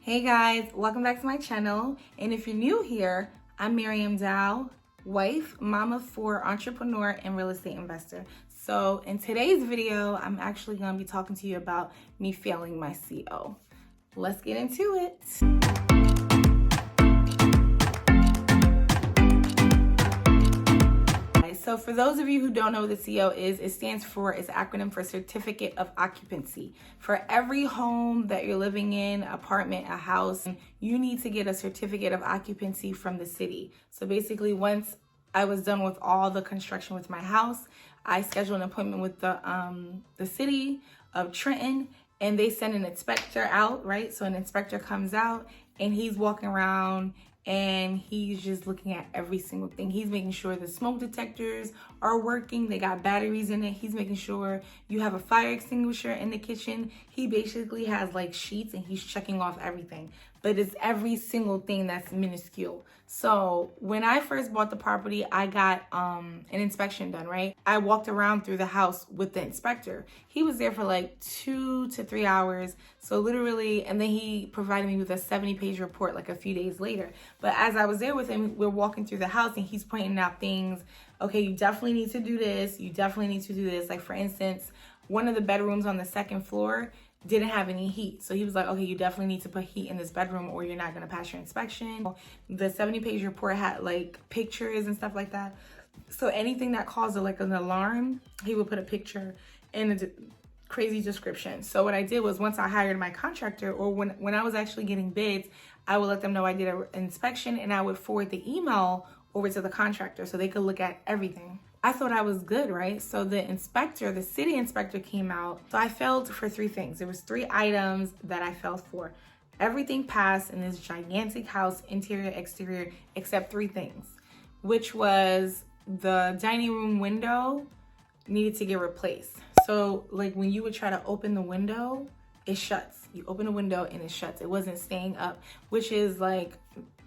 Hey guys, welcome back to my channel. And if you're new here, I'm Miriam Dow, wife, mama for entrepreneur and real estate investor. So in today's video, I'm actually going to be talking to you about me failing my CO. Let's get into it. So for those of you who don't know what the CO is, it's an acronym for Certificate of Occupancy. For every home that you're living in, apartment, a house, you need to get a certificate of occupancy from the city. So basically, once I was done with all the construction with my house, I scheduled an appointment with the city of Trenton, and they send an inspector out, right? So an inspector comes out and he's walking around and he's just looking at every single thing. He's making sure the smoke detectors are working. They got batteries in it. He's making sure you have a fire extinguisher in the kitchen. He basically has like sheets and he's checking off everything. But it's every single thing that's minuscule. So when I first bought the property, I got an inspection done, right? I walked around through the house with the inspector. He was there for like 2 to 3 hours. So literally, and then he provided me with a 70-page report like a few days later. But as I was there with him, we're walking through the house and he's pointing out things. Okay, you definitely need to do this. You definitely need to do this. Like for instance, one of the bedrooms on the second floor didn't have any heat. So he was like, okay, you definitely need to put heat in this bedroom or you're not going to pass your inspection. The 70-page report had like pictures and stuff like that. So anything that caused like an alarm, he would put a picture and a crazy description. So what I did was once I hired my contractor, or when I was actually getting bids, I would let them know I did an inspection and I would forward the email over to the contractor so they could look at everything. I thought I was good, right? So the inspector, the city inspector came out. So I failed for 3 things. There was 3 items that I failed for. Everything passed in this gigantic house, interior, exterior, except 3 things, which was the dining room window needed to get replaced. So like when you would try to open the window, it shuts. You open the window and it shuts. It wasn't staying up, which is like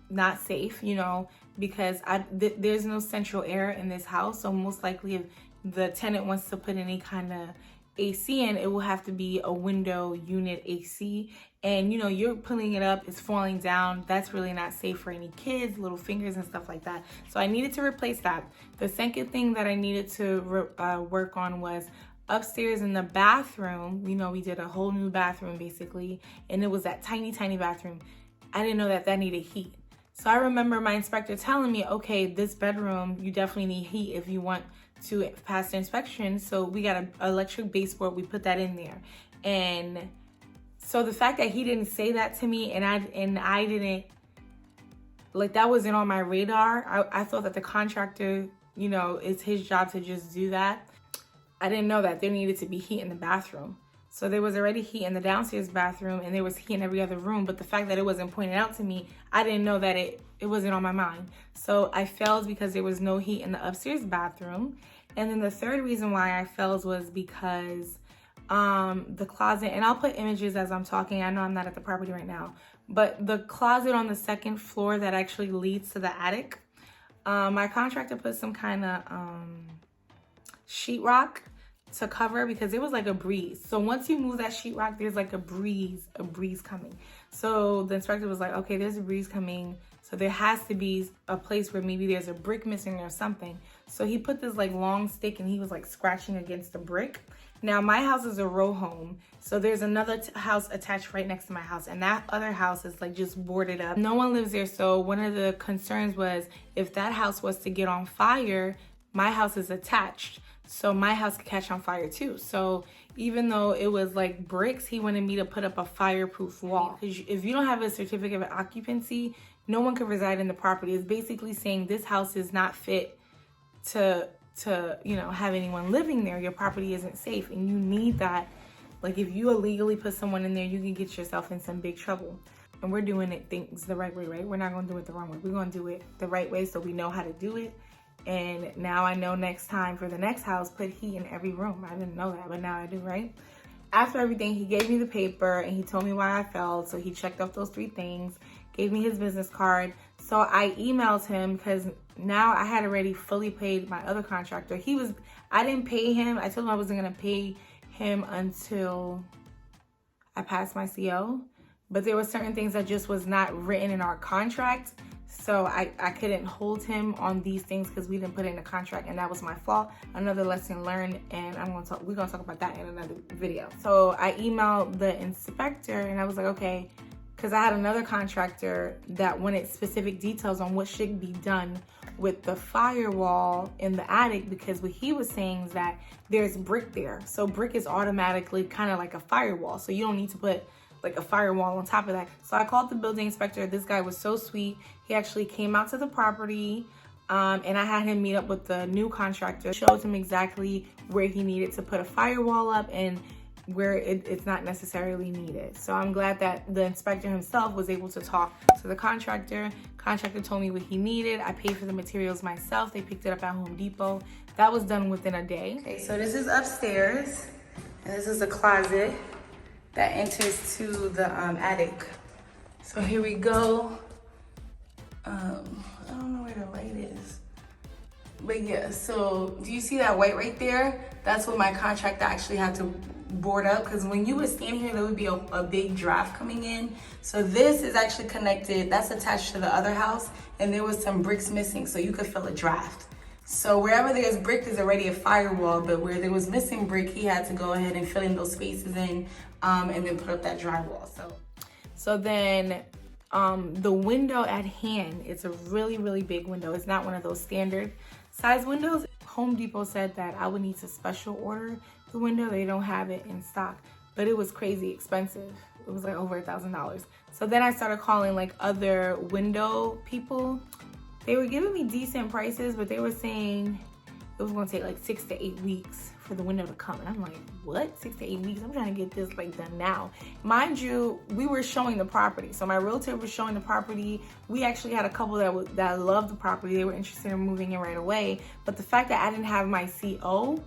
not safe, you know, because there's no central air in this house. So most likely if the tenant wants to put any kind of AC in, it will have to be a window unit AC. And you know, you're pulling it up, it's falling down. That's really not safe for any kids, little fingers and stuff like that. So I needed to replace that. The second thing that I needed to work on was upstairs in the bathroom. You know, we did a whole new bathroom basically, and it was that tiny bathroom. I didn't know that needed heat. So I remember my inspector telling me, okay, this bedroom, you definitely need heat if you want to pass the inspection. So we got an electric baseboard, we put that in there. And so the fact that he didn't say that to me and I didn't, like that wasn't on my radar. I thought that the contractor, you know, it's his job to just do that. I didn't know that there needed to be heat in the bathroom. So there was already heat in the downstairs bathroom and there was heat in every other room. But the fact that it wasn't pointed out to me, I didn't know that it wasn't on my mind. So I failed because there was no heat in the upstairs bathroom. And then the third reason why I failed was because the closet, and I'll put images as I'm talking. I know I'm not at the property right now, but the closet on the second floor that actually leads to the attic, my contractor put some kind of sheetrock to cover because it was like a breeze. So once you move that sheetrock, there's like a breeze coming. So the inspector was like, okay, there's a breeze coming. So there has to be a place where maybe there's a brick missing or something. So he put this like long stick and he was like scratching against the brick. Now my house is a row home. So there's another house attached right next to my house. And that other house is like just boarded up. No one lives there. So one of the concerns was if that house was to get on fire, my house is attached. So my house could catch on fire too. So even though it was like bricks, he wanted me to put up a fireproof wall. Because if you don't have a certificate of occupancy, no one could reside in the property. It's basically saying this house is not fit to you know, have anyone living there. Your property isn't safe and you need that. Like if you illegally put someone in there, you can get yourself in some big trouble. And we're doing things the right way, right? We're not gonna do it the wrong way. We're gonna do it the right way so we know how to do it. And now I know next time for the next house, put heat in every room. I didn't know that, but now I do, right? After everything, he gave me the paper and he told me why I failed. So he checked off those 3 things, gave me his business card. So I emailed him because now I had already fully paid my other contractor. I didn't pay him. I told him I wasn't gonna pay him until I passed my CO. but there were certain things that just was not written in our contract. So I couldn't hold him on these things because we didn't put it in the contract, and that was my fault. Another lesson learned, and we're gonna talk about that in another video. So I emailed the inspector and I was like, okay, because I had another contractor that wanted specific details on what should be done with the firewall in the attic, because what he was saying is that there's brick there. So brick is automatically kind of like a firewall. So you don't need to put like a firewall on top of that. So I called the building inspector. This guy was so sweet. He actually came out to the property, and I had him meet up with the new contractor, showed him exactly where he needed to put a firewall up and where it's not necessarily needed. So I'm glad that the inspector himself was able to talk to the contractor. Contractor told me what he needed. I paid for the materials myself. They picked it up at Home Depot. That was done within a day. Okay, so this is upstairs, and this is the closet that enters to the attic. So here we go. I don't know where the light is, but yeah, so do you see that white right there? That's what my contractor actually had to board up, because when you would stand here, there would be a big draft coming in. So this is actually connected, that's attached to the other house, and there was some bricks missing, so you could feel a draft. So wherever there's brick, there's already a firewall, but where there was missing brick, he had to go ahead and fill in those spaces in, and then put up that drywall. So then the window at hand, it's a really, really big window. It's not one of those standard size windows. Home Depot said that I would need to special order the window. They don't have it in stock, but it was crazy expensive. It was like over $1,000. So then I started calling like other window people. They were giving me decent prices, but they were saying it was gonna take like 6 to 8 weeks for the window to come. And I'm like, what? 6 to 8 weeks? I'm trying to get this like done now. Mind you, we were showing the property. So my realtor was showing the property. We actually had a couple that loved the property. They were interested in moving in right away. But the fact that I didn't have my CO,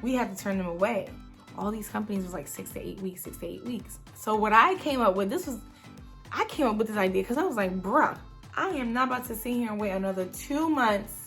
we had to turn them away. All these companies was like 6 to 8 weeks, 6 to 8 weeks. So what I came up with, I came up with this idea because I was like, bruh, I am not about to sit here and wait another 2 months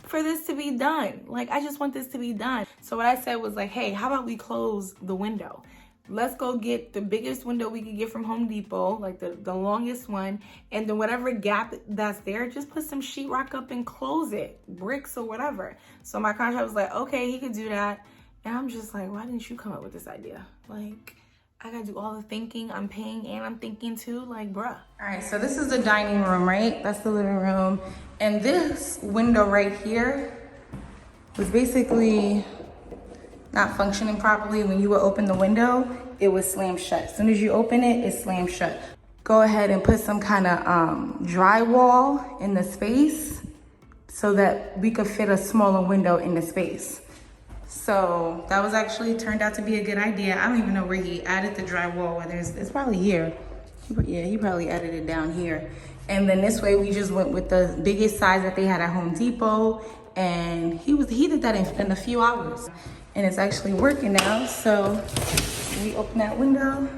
for this to be done. Like, I just want this to be done. So what I said was like, hey, how about we close the window? Let's go get the biggest window we could get from Home Depot, like the longest one, and then whatever gap that's there, just put some sheetrock up and close it, bricks or whatever. So my contractor was like, okay, he could do that. And I'm just like, why didn't you come up with this idea? Like, I gotta do all the thinking. I'm paying and I'm thinking too, like, bruh. All right, so this is the dining room, right? That's the living room. And this window right here was basically not functioning properly. When you would open the window, it would slam shut. As soon as you open it, it slams shut. Go ahead and put some kind of drywall in the space so that we could fit a smaller window in the space. So that was actually turned out to be a good idea. I don't even know where he added the drywall, whether it's probably here. Yeah, he probably added it down here. And then this way we just went with the biggest size that they had at Home Depot. And he did that in a few hours. And it's actually working now. So we open that window,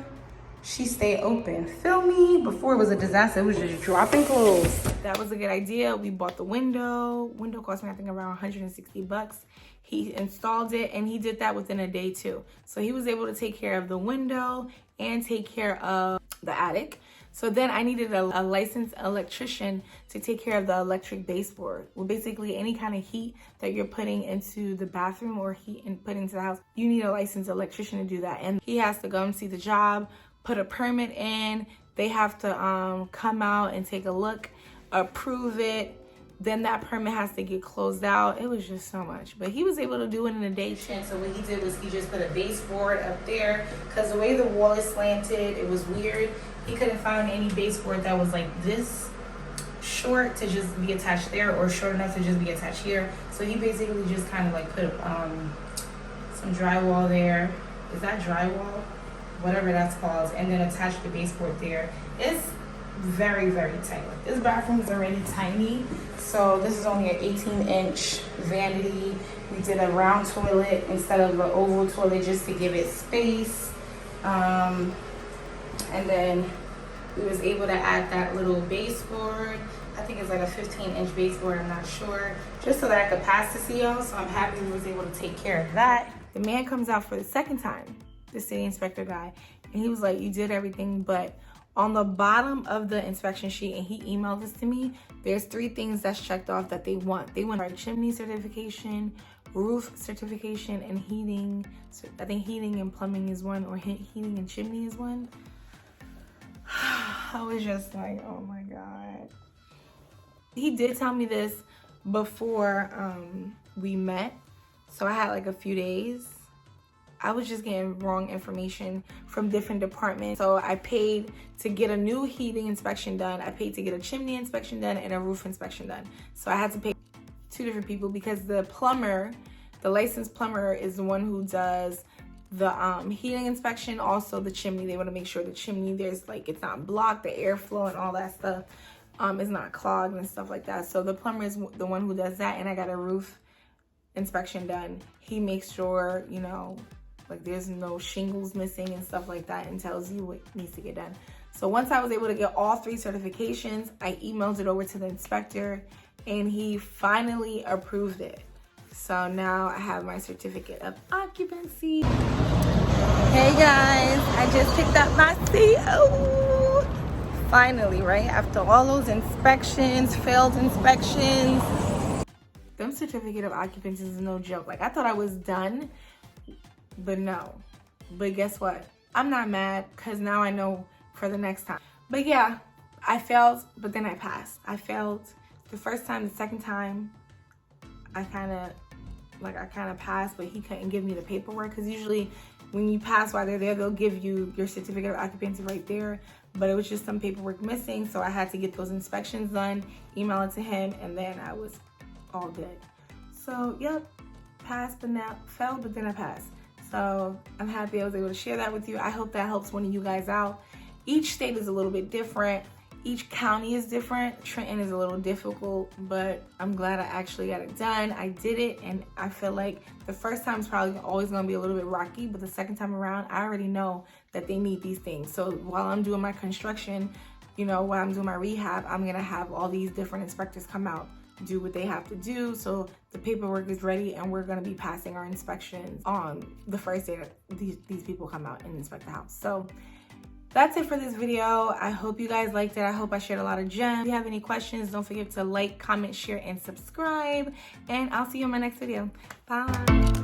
she stayed open. Feel me? Before it was a disaster, it was just dropping clothes. That was a good idea. We bought the window. Window cost me, I think, around 160 bucks. He installed it, and he did that within a day too. So he was able to take care of the window and take care of the attic. So then I needed a licensed electrician to take care of the electric baseboard. Well, basically any kind of heat that you're putting into the bathroom or heat and put into the house, you need a licensed electrician to do that. And he has to go and see the job, put a permit in. They have to come out and take a look, approve it. Then that permit has to get closed out. It was just so much. But he was able to do it in a day. So what he did was he just put a baseboard up there, because the way the wall is slanted, it was weird. He couldn't find any baseboard that was like this short to just be attached there or short enough to just be attached here. So he basically just kind of like put some drywall there. Is that drywall? Whatever that's called. And then attached the baseboard there. It's very, very tight. Like, this bathroom is already tiny. So this is only an 18-inch vanity. We did a round toilet instead of an oval toilet just to give it space. And then we was able to add that little baseboard. I think it's like a 15-inch baseboard, I'm not sure. Just so that I could pass the CO, so I'm happy we was able to take care of that. The man comes out for the second time, the city inspector guy, and he was like, you did everything, but On the bottom of the inspection sheet, and he emailed this to me, there's 3 things that's checked off that they want. They want our chimney certification, roof certification, and heating. So I think heating and plumbing is one, or heating and chimney is one. I was just like, oh my God. He did tell me this before we met, so I had like a few days. I was just getting wrong information from different departments. So I paid to get a new heating inspection done. I paid to get a chimney inspection done and a roof inspection done. So I had to pay 2 different people because the plumber, the licensed plumber, is the one who does the heating inspection, also the chimney. They want to make sure the chimney, there's like, it's not blocked, the airflow and all that stuff is not clogged and stuff like that. So the plumber is the one who does that, and I got a roof inspection done. He makes sure, you know, like there's no shingles missing and stuff like that, and tells you what needs to get done. So once I was able to get all 3 certifications, I emailed it over to the inspector, and he finally approved it. So now I have my certificate of occupancy. Hey guys, I just picked up my CO. Finally, right? After all those inspections, failed inspections. Them certificate of occupancy is no joke. Like, I thought I was done, but no. But guess what? I'm not mad, because now I know for the next time. But yeah, I failed, but then I passed. I failed the first time. The second time, I kind of passed, but he couldn't give me the paperwork, because usually when you pass while they're there, they'll give you your certificate of occupancy right there. But it was just some paperwork missing, so I had to get those inspections done, email it to him, and then I was all good. So yep, passed, but now failed, but then I passed. So I'm happy I was able to share that with you. I hope that helps one of you guys out. Each state is a little bit different. Each county is different. Trenton is a little difficult, but I'm glad I actually got it done. I did it, and I feel like the first time is probably always gonna be a little bit rocky, but the second time around, I already know that they need these things. So while I'm doing my construction, you know, while I'm doing my rehab, I'm gonna have all these different inspectors come out, do what they have to do, so the paperwork is ready, and we're gonna be passing our inspections on the first day that these people come out and inspect the house. So that's it for this video. I hope you guys liked it. I hope I shared a lot of gems. If you have any questions, don't forget to like, comment, share, and subscribe. And I'll see you in my next video. Bye.